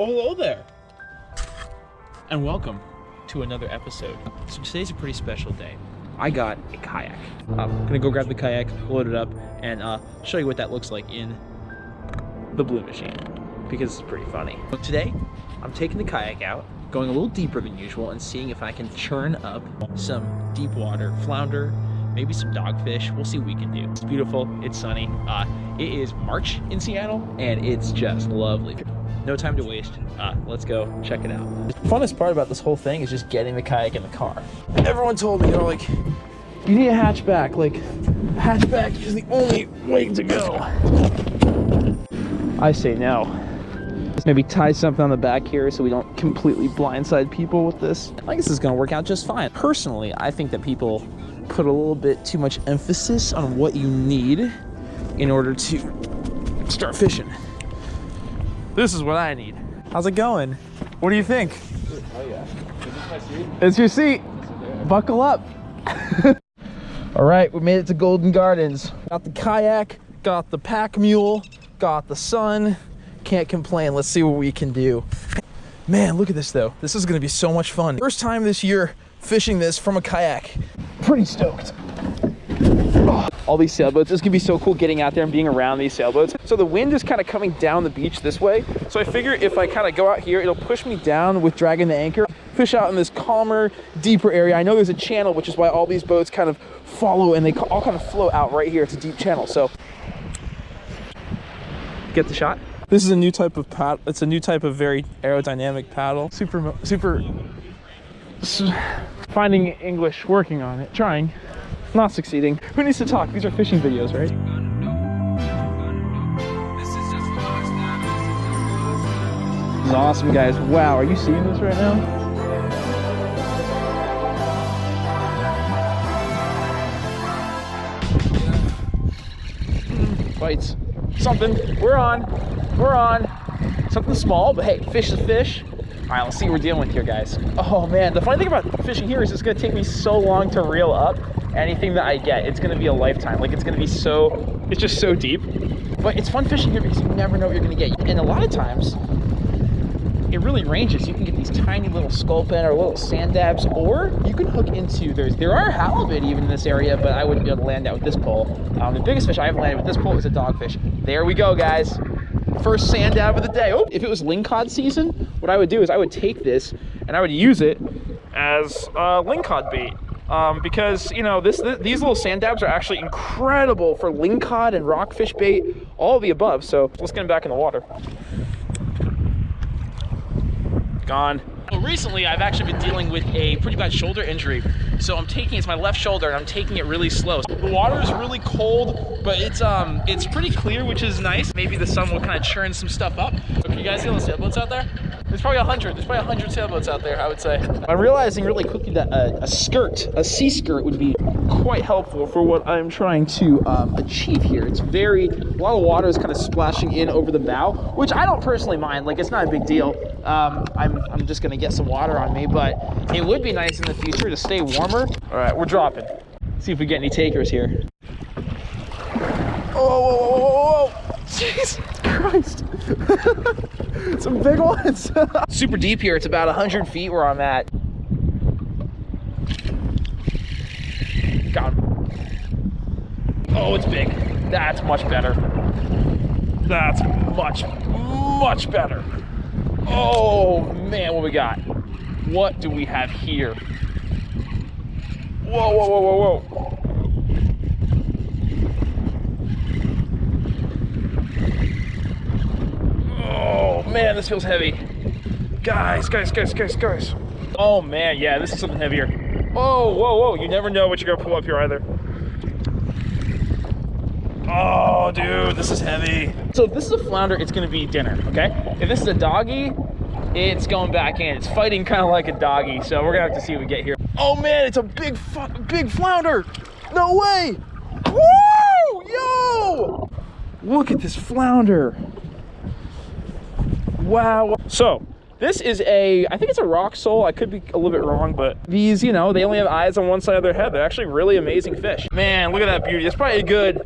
Oh, hello there. And welcome to another episode. So today's a pretty special day. I got a kayak. I'm gonna go grab the kayak, load it up, and show you what that looks like in the blue machine, because it's pretty funny. But today, I'm taking the kayak out, going a little deeper than usual, and seeing if I can churn up some deep water flounder, maybe some dogfish. We'll see what we can do. It's beautiful, it's sunny. It is March in Seattle, and it's just lovely. No time to waste. Let's go check it out. The funnest part about this whole thing is just getting the kayak in the car. Everyone told me, they're like, you need a hatchback. Like, hatchback is the only way to go. I say no. Maybe tie something on the back here so we don't completely blindside people with this. I guess this is gonna work out just fine. Personally, I think that people put a little bit too much emphasis on what you need in order to start fishing. This is what I need. How's it going? What do you think? Oh yeah. Is this my seat? It's your seat. Buckle up. All right, we made it to Golden Gardens. Got the kayak, got the pack mule, got the sun. Can't complain. Let's see what we can do. Man, look at this though. This is gonna be so much fun. First time this year fishing this from a kayak. Pretty stoked. Oh, all these sailboats. It's gonna be so cool getting out there and being around these sailboats. So the wind is kind of coming down the beach this way. So I figure if I kind of go out here, it'll push me down with dragging the anchor. Fish out in this calmer, deeper area. I know there's a channel, which is why all these boats kind of follow and they all kind of flow out right here. It's a deep channel. So get the shot. This is a new type of paddle. It's a new type of very aerodynamic paddle. Super. Finding English, working on it, trying. Not succeeding. Who needs to talk? These are fishing videos, right? This is awesome, guys. Wow, are you seeing this right now? Bites. Something. We're on. Something small, but hey, fish is fish. All right, let's see what we're dealing with here, guys. Oh man, the funny thing about fishing here is it's gonna take me so long to reel up anything that I get. It's gonna be a lifetime. Like, it's gonna be so, it's just so deep. But it's fun fishing here because you never know what you're gonna get. And a lot of times, it really ranges. You can get these tiny little sculpin or little sand dabs, or you can hook into, there are halibut even in this area, but I wouldn't be able to land that with this pole. The biggest fish I have landed with this pole is a dogfish. There we go, guys. First sand dab of the day. Oh, if it was lingcod season, what I would do is I would take this and I would use it as lingcod bait. Because, you know, these little sand dabs are actually incredible for lingcod and rockfish bait, all of the above. So let's get them back in the water. Gone. Well, recently I've actually been dealing with a pretty bad shoulder injury. So it's my left shoulder and I'm taking it really slow. The water is really cold, but it's pretty clear, which is nice. Maybe the sun will kind of churn some stuff up. So can you guys see all the sailboats out there? There's probably 100 sailboats out there, I would say. I'm realizing really quickly that a sea skirt would be quite helpful for what I'm trying to achieve here. It's a lot of water is kind of splashing in over the bow, which I don't personally mind. Like, it's not a big deal. I'm just gonna get some water on me, but it would be nice in the future to stay warmer. All right, we're dropping. See if we get any takers here. Oh, Jesus Christ. Some big ones. Super deep here. It's about 100 feet where I'm at. Got him. Oh, it's big. That's much better. That's much better. Oh man, what we got? What do we have here? Whoa. Oh man, this feels heavy. Guys. Oh man, yeah, this is something heavier. Oh, whoa, you never know what you're gonna pull up here either. Oh, dude, this is heavy. So if this is a flounder, it's gonna be dinner, okay? If this is a doggy, it's going back in. It's fighting kind of like a doggy, so we're gonna have to see what we get here. Oh man, it's a big flounder. No way. Woo, yo. Look at this flounder. Wow. So this is I think it's a rock sole. I could be a little bit wrong, but these, you know, they only have eyes on one side of their head. They're actually really amazing fish. Man, look at that beauty. That's probably a good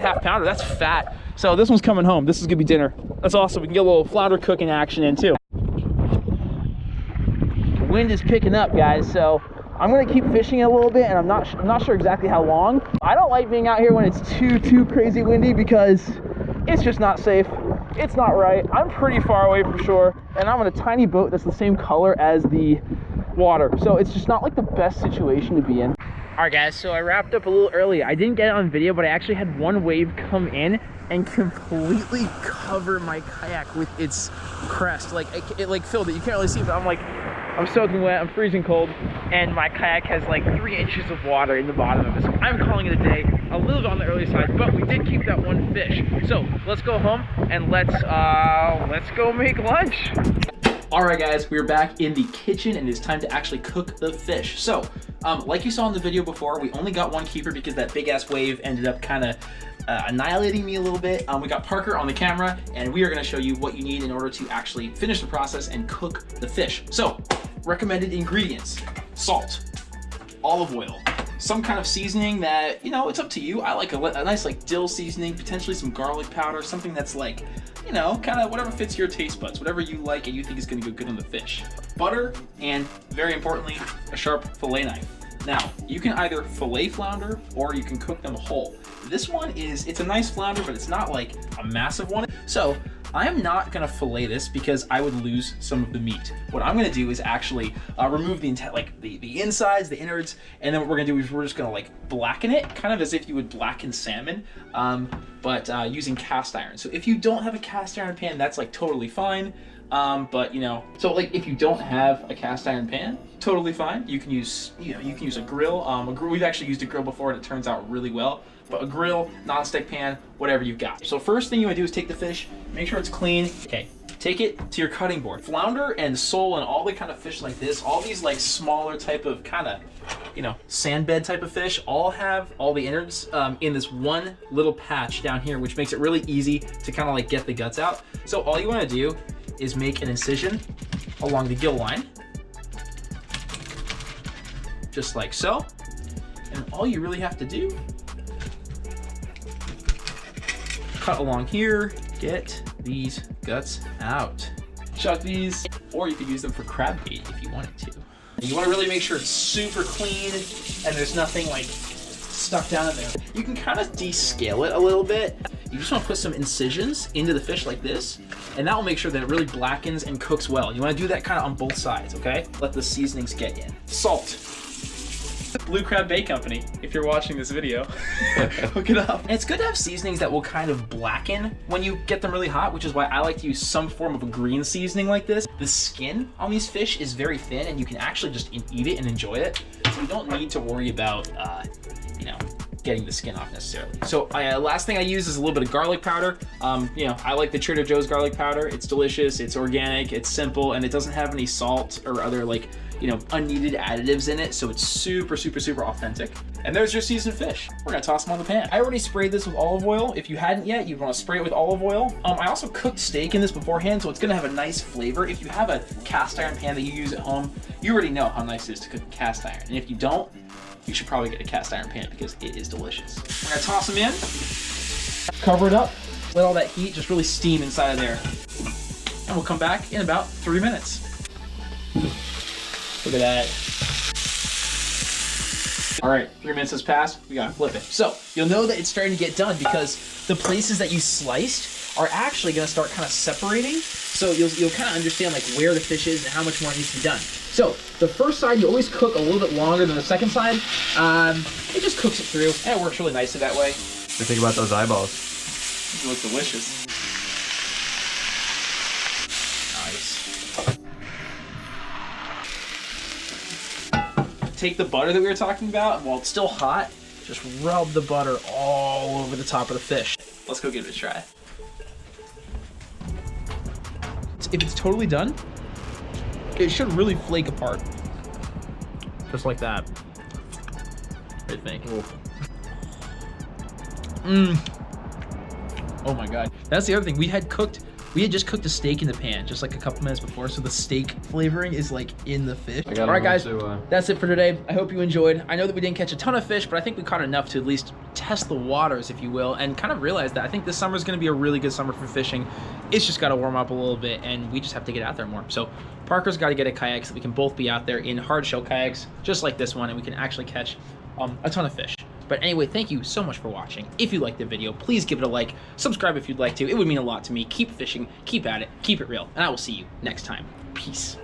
half pounder. That's fat. So this one's coming home. This is gonna be dinner. That's awesome. We can get a little flounder cooking action in too. wind is picking up, guys, so I'm gonna keep fishing a little bit, and I'm not sure exactly how long. I don't like being out here when it's too crazy windy because it's just not safe. It's not right. I'm pretty far away for sure, and I'm on a tiny boat that's the same color as the water, so it's just not like the best situation to be in. All right, guys, so I wrapped up a little early. I didn't get it on video, but I actually had one wave come in and completely cover my kayak with its crest. Like it like filled it. You can't really see, but I'm soaking wet, I'm freezing cold, and my kayak has like 3 inches of water in the bottom of it. So I'm calling it a day, a little bit on the early side, but we did keep that one fish. So let's go home and let's go make lunch. All right, guys, we're back in the kitchen and it's time to actually cook the fish. So, like you saw in the video before, we only got one keeper because that big ass wave ended up kind of annihilating me a little bit. We got Parker on the camera, and we are gonna show you what you need in order to actually finish the process and cook the fish. So, recommended ingredients: salt, olive oil, some kind of seasoning that, you know, it's up to you. I like a nice like dill seasoning, potentially some garlic powder, something that's like, you know, kind of whatever fits your taste buds, whatever you like and you think is gonna go good on the fish. Butter, and very importantly, a sharp fillet knife. Now, you can either fillet flounder or you can cook them whole. This one it's a nice flounder, but it's not like a massive one. So I am not gonna fillet this because I would lose some of the meat. What I'm gonna do is actually remove the insides, the innards, and then what we're gonna do is we're just gonna like blacken it, kind of as if you would blacken salmon, but using cast iron. So if you don't have a cast iron pan, that's like totally fine. But you know, so like if you don't have a cast iron pan, totally fine. You can use, you can use a grill. We've actually used a grill before and it turns out really well. But a grill, non-stick pan, whatever you've got. So first thing you wanna do is take the fish, make sure it's clean. Okay, take it to your cutting board. Flounder and sole and all the kind of fish like this, all these like smaller type of kind of, you know, sand bed type of fish, all have all the innards in this one little patch down here, which makes it really easy to kind of like get the guts out. So all you wanna do is make an incision along the gill line, just like so. And all you really have to do, cut along here, get these guts out. Chuck these, or you could use them for crab bait if you wanted to. You want to really make sure it's super clean and there's nothing like stuck down in there. You can kind of descale it a little bit. You just want to put some incisions into the fish like this, and that will make sure that it really blackens and cooks well. You want to do that kind of on both sides, okay? Let the seasonings get in. Salt. Blue Crab Bait Company, if you're watching this video, hook it up. And it's good to have seasonings that will kind of blacken when you get them really hot, which is why I like to use some form of a green seasoning like this. The skin on these fish is very thin and you can actually just eat it and enjoy it. So you don't need to worry about, you know, getting the skin off necessarily. So last thing I use is a little bit of garlic powder. You know, I like the Trader Joe's garlic powder. It's delicious, it's organic, it's simple, and it doesn't have any salt or other like, you know, unneeded additives in it, so it's super authentic. And there's your seasoned fish. We're gonna toss them on the pan. I already sprayed this with olive oil. If you hadn't yet, you'd wanna spray it with olive oil. I also cooked steak in this beforehand, so it's gonna have a nice flavor. If you have a cast iron pan that you use at home, you already know how nice it is to cook cast iron. And if you don't, you should probably get a cast iron pan because it is delicious. We're gonna toss them in, cover it up, let all that heat just really steam inside of there. And we'll come back in about 3 minutes. Look at that. All right, 3 minutes has passed, we gotta flip it. So, you'll know that it's starting to get done because the places that you sliced are actually gonna start kind of separating. So you'll kind of understand like where the fish is and how much more needs to be done. So, the first side, you always cook a little bit longer than the second side. It just cooks it through, and it works really nicely that way. What do you think about those eyeballs? They look delicious. Take the butter that we were talking about, and while it's still hot, just rub the butter all over the top of the fish. Let's go give it a try. If it's totally done, it should really flake apart. Just like that, I think. Oh my God. That's the other thing. We had cooked We had just cooked a steak in the pan just like a couple minutes before, so the steak flavoring is like in the fish. All right, guys, that's it for today. I hope you enjoyed. I know that we didn't catch a ton of fish, but I think we caught enough to at least test the waters, if you will, and kind of realize that I think this summer is going to be a really good summer for fishing. It's just got to warm up a little bit, and we just have to get out there more. So Parker's got to get a kayak so we can both be out there in hard shell kayaks, just like this one, and we can actually catch a ton of fish. But anyway, thank you so much for watching. If you liked the video, please give it a like. Subscribe if you'd like to. It would mean a lot to me. Keep fishing, keep at it, keep it real, and I will see you next time. Peace.